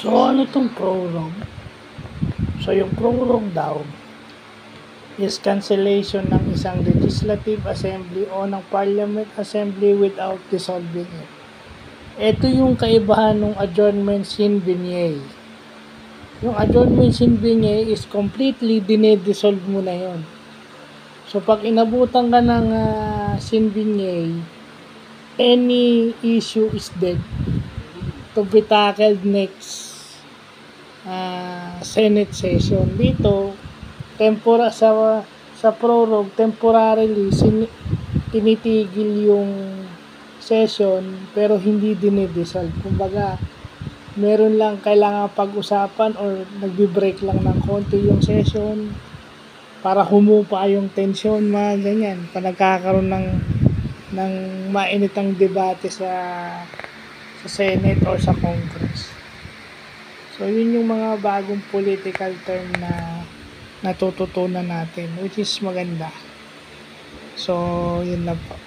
So, ano tong prorog? So, yung prorog daw is cancellation ng isang legislative assembly o ng parliament assembly without dissolving it. Ito yung kaibahan ng adjournment sine die. Yung adjournment sine die is completely dinedissolve mo na yon. So, pag inabutan ka ng sine die, any issue is dead to be tackled next Senate session. Dito, sa prorog, temporarily tinitigil yung session pero hindi dinidissolve. Kumbaga, meron lang kailangan pag-usapan or nagbi-break lang ng konti yung session para humupa yung tension, mga ganyan. Pa nagkakaroon ng mainitang debate sa Senate or sa Congress. So, yun yung mga bagong political term na natututunan natin, which is maganda. So, yun lang po.